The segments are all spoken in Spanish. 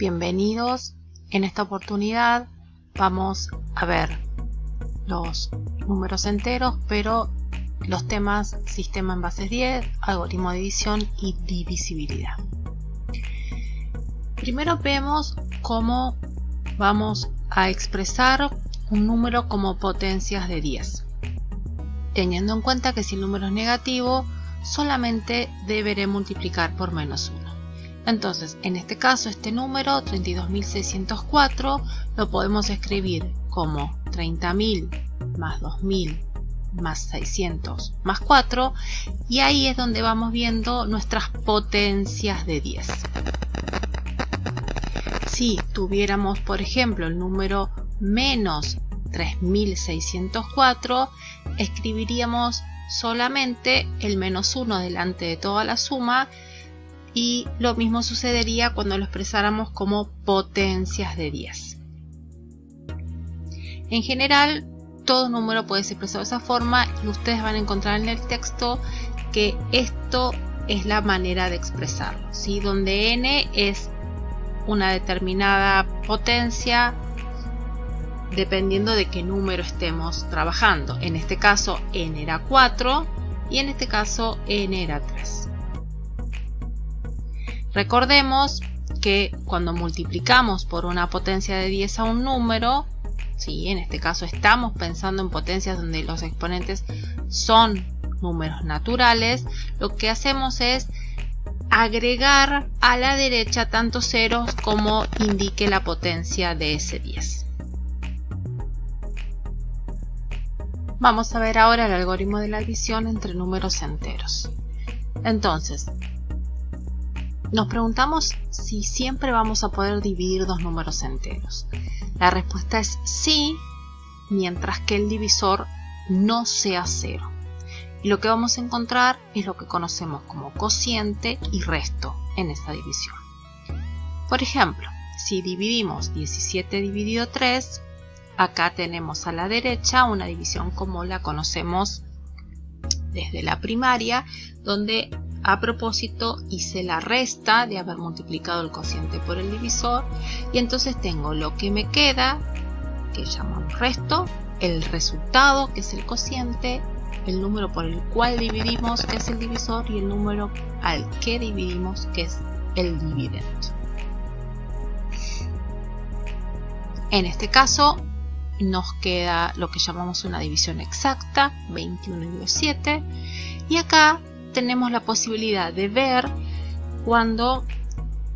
Bienvenidos. En esta oportunidad vamos a ver los números enteros, pero los temas sistema en bases 10, algoritmo de división y divisibilidad. Primero vemos cómo vamos a expresar un número como potencias de 10, teniendo en cuenta que si el número es negativo solamente deberé multiplicar por menos 1. Entonces, en este caso, este número 32.604 lo podemos escribir como 30.000 más 2.000 más 600 más 4, y ahí es donde vamos viendo nuestras potencias de 10. Si tuviéramos, por ejemplo, el número menos 3.604, escribiríamos solamente el menos 1 delante de toda la suma, y lo mismo sucedería cuando lo expresáramos como potencias de 10. En general, todo número puede ser expresado de esa forma y ustedes van a encontrar en el texto que esto es la manera de expresarlo, ¿sí? Donde n es una determinada potencia dependiendo de qué número estemos trabajando. En este caso n era 4 y en este caso n era 3. Recordemos que cuando multiplicamos por una potencia de 10 a un número, ¿sí? En este caso estamos pensando en potencias donde los exponentes son números naturales, lo que hacemos es agregar a la derecha tantos ceros como indique la potencia de ese 10. Vamos a ver ahora el algoritmo de la división entre números enteros. Entonces, nos preguntamos si siempre vamos a poder dividir dos números enteros. La respuesta es sí, mientras que el divisor no sea 0. Y lo que vamos a encontrar es lo que conocemos como cociente y resto en esa división. Por ejemplo, si dividimos 17 dividido 3, acá tenemos a la derecha una división como la conocemos desde la primaria, donde a propósito hice la resta de haber multiplicado el cociente por el divisor, y entonces tengo lo que me queda, que llamamos resto, el resultado, que es el cociente, el número por el cual dividimos, que es el divisor, y el número al que dividimos, que es el dividendo. En este caso nos queda lo que llamamos una división exacta, 21/7, y acá tenemos la posibilidad de ver cuando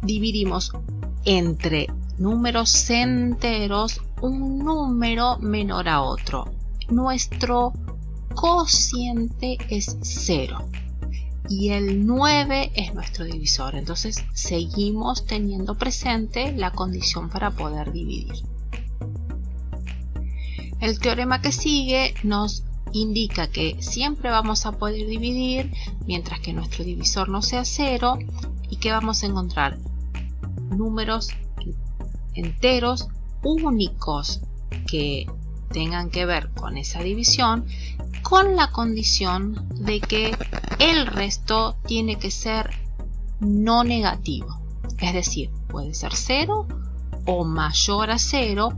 dividimos entre números enteros un número menor a otro. Nuestro cociente es 0 y el 9 es nuestro divisor. Entonces seguimos teniendo presente la condición para poder dividir. El teorema que sigue nos indica que siempre vamos a poder dividir mientras que nuestro divisor no sea 0, y que vamos a encontrar números enteros únicos que tengan que ver con esa división, con la condición de que el resto tiene que ser no negativo, es decir, puede ser 0 o mayor a 0,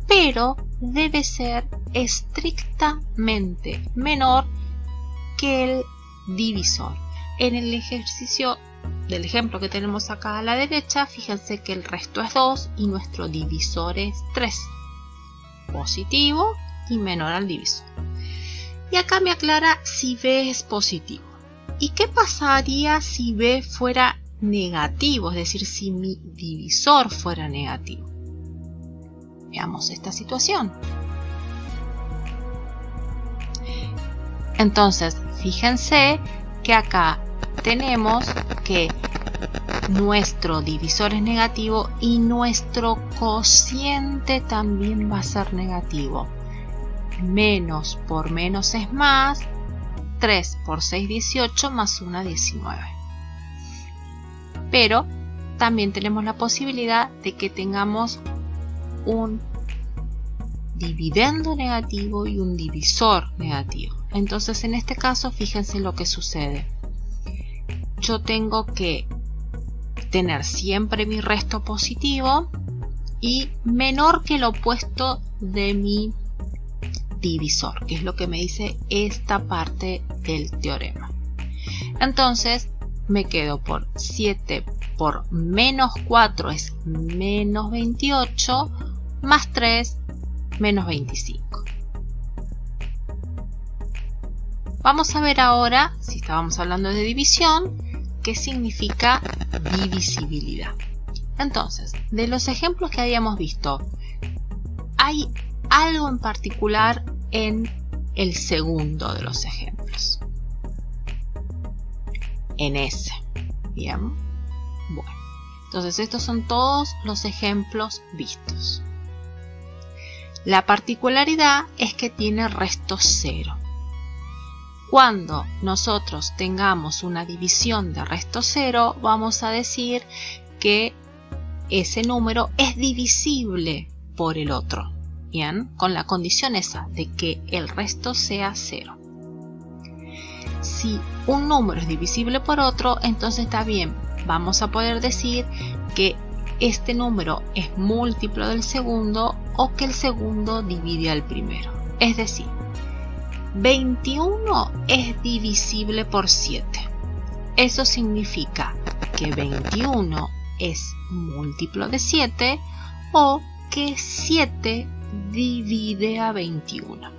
pero debe ser estrictamente menor que el divisor. En el ejercicio del ejemplo que tenemos acá a la derecha, fíjense que el resto es 2 y nuestro divisor es 3, positivo y menor al divisor. Y acá me aclara si b es positivo. ¿Y qué pasaría si b fuera negativo? Es decir, si mi divisor fuera negativo. Veamos esta situación. Entonces, fíjense que acá tenemos que nuestro divisor es negativo y nuestro cociente también va a ser negativo. Menos por menos es más, 3 por 6, 18, más 1, 19. Pero también tenemos la posibilidad de que tengamos un dividendo negativo y un divisor negativo. Entonces, en este caso, fíjense lo que sucede. Yo tengo que tener siempre mi resto positivo y menor que el opuesto de mi divisor, que es lo que me dice esta parte del teorema. Entonces me quedo por 7 por menos 4 es menos 28, más 3, menos 25. Vamos a ver ahora, si estábamos hablando de división, qué significa divisibilidad. Entonces, de los ejemplos que habíamos visto, hay algo en particular en el segundo de los ejemplos. En ese. Bien. Bueno. Entonces, estos son todos los ejemplos vistos. La particularidad es que tiene resto cero. Cuando nosotros tengamos una división de resto cero, vamos a decir que ese número es divisible por el otro. Bien, con la condición esa de que el resto sea cero. Si un número es divisible por otro, entonces está bien. Vamos a poder decir que este número es múltiplo del segundo o que el segundo divide al primero. Es decir, 21 es divisible por 7. Eso significa que 21 es múltiplo de 7 o que 7 divide a 21.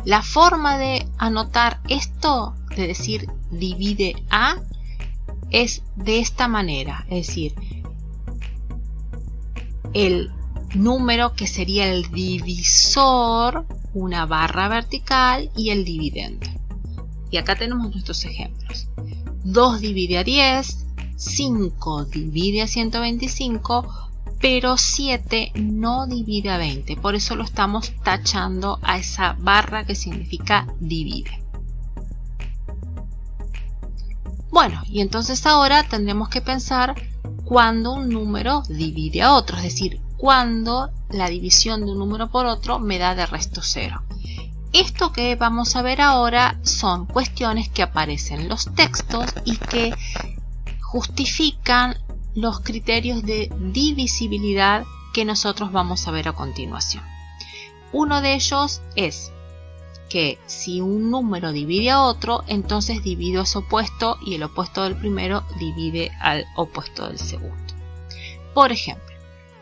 La forma de anotar esto, de decir divide a, es de esta manera, es decir, el número que sería el divisor, una barra vertical y el dividendo. Y acá tenemos nuestros ejemplos. 2 divide a 10, 5 divide a 125, pero 7 no divide a 20. Por eso lo estamos tachando a esa barra que significa divide. Bueno, y entonces ahora tendremos que pensar cuando un número divide a otro, es decir, cuando la división de un número por otro me da de resto cero. Esto que vamos a ver ahora son cuestiones que aparecen en los textos y que justifican los criterios de divisibilidad que nosotros vamos a ver a continuación. Uno de ellos es que si un número divide a otro, entonces divido a su opuesto y el opuesto del primero divide al opuesto del segundo. Por ejemplo,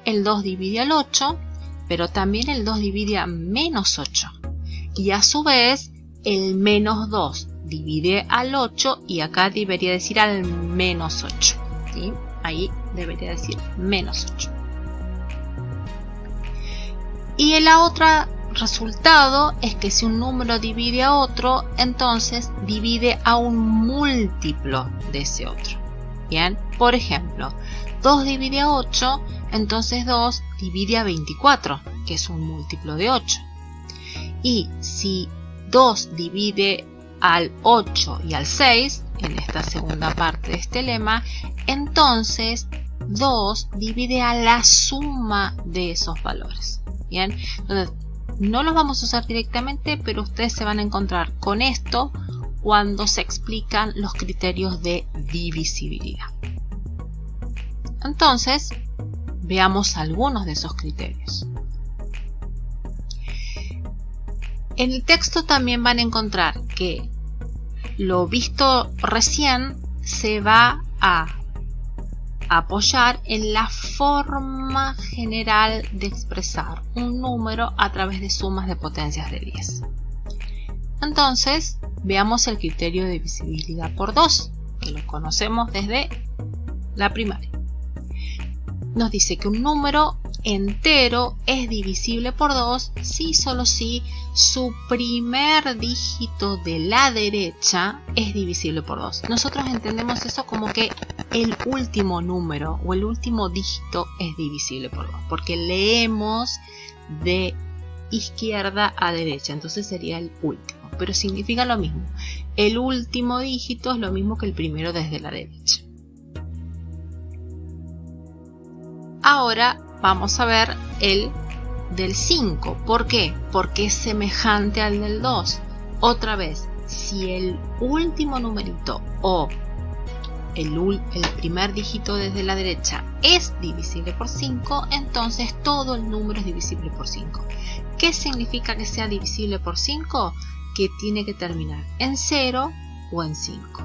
el 2 divide al 8, pero también el 2 divide a menos 8. Y a su vez, el menos 2 divide al 8 y acá debería decir al menos 8. ¿Sí? Ahí debería decir menos 8. Y el otro resultado es que si un número divide a otro, entonces divide a un múltiplo de ese otro. Bien, por ejemplo, 2 divide a 8, entonces 2 divide a 24, que es un múltiplo de 8. Y si 2 divide al 8 y al 6, en esta segunda parte de este lema, entonces 2 divide a la suma de esos valores. Bien, entonces no los vamos a usar directamente, pero ustedes se van a encontrar con esto cuando se explican los criterios de divisibilidad. Entonces, veamos algunos de esos criterios. En el texto también van a encontrar que lo visto recién se va a apoyar en la forma general de expresar un número a través de sumas de potencias de 10. Entonces, veamos el criterio de divisibilidad por 2, que lo conocemos desde la primaria. Nos dice que un número entero es divisible por 2 si solo si su primer dígito de la derecha es divisible por 2. Nosotros entendemos eso como que el último número o el último dígito es divisible por 2, porque leemos de izquierda a derecha, entonces sería el último, pero significa lo mismo. El último dígito es lo mismo que el primero desde la derecha. Ahora vamos a ver el del 5. ¿Por qué? Porque es semejante al del 2. Otra vez, si el último numerito o el primer dígito desde la derecha es divisible por 5, entonces todo el número es divisible por 5. ¿Qué significa que sea divisible por 5? Que tiene que terminar en 0 o en 5.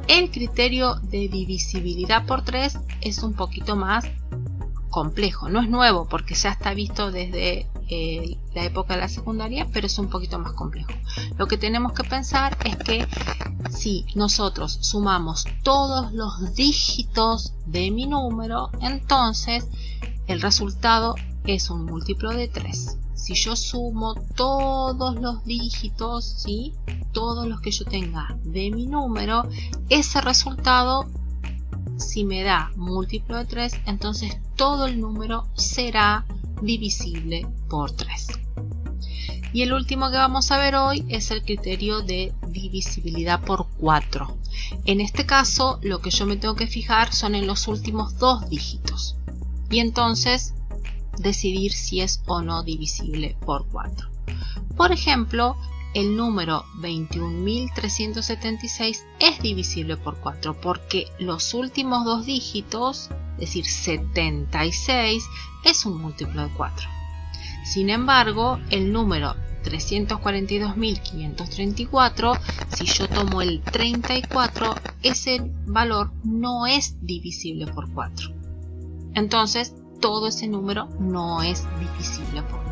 El criterio de divisibilidad por 3 es un poquito más complejo. No es nuevo porque ya está visto desde la época de la secundaria, pero es un poquito más complejo. Lo que tenemos que pensar es que si nosotros sumamos todos los dígitos de mi número, entonces el resultado es un múltiplo de 3. Si yo sumo todos los dígitos, ¿sí?, todos los que yo tenga de mi número, ese resultado, si me da múltiplo de 3, entonces todo el número será divisible por 3. Y el último que vamos a ver hoy es el criterio de divisibilidad por 4. En este caso, lo que yo me tengo que fijar son en los últimos dos dígitos. Y entonces decidir si es o no divisible por 4. Por ejemplo, el número 21.376 es divisible por 4 porque los últimos dos dígitos, es decir, 76, es un múltiplo de 4. Sin embargo, el número 342.534, si yo tomo el 34, ese valor no es divisible por 4. Entonces, todo ese número no es divisible por 4.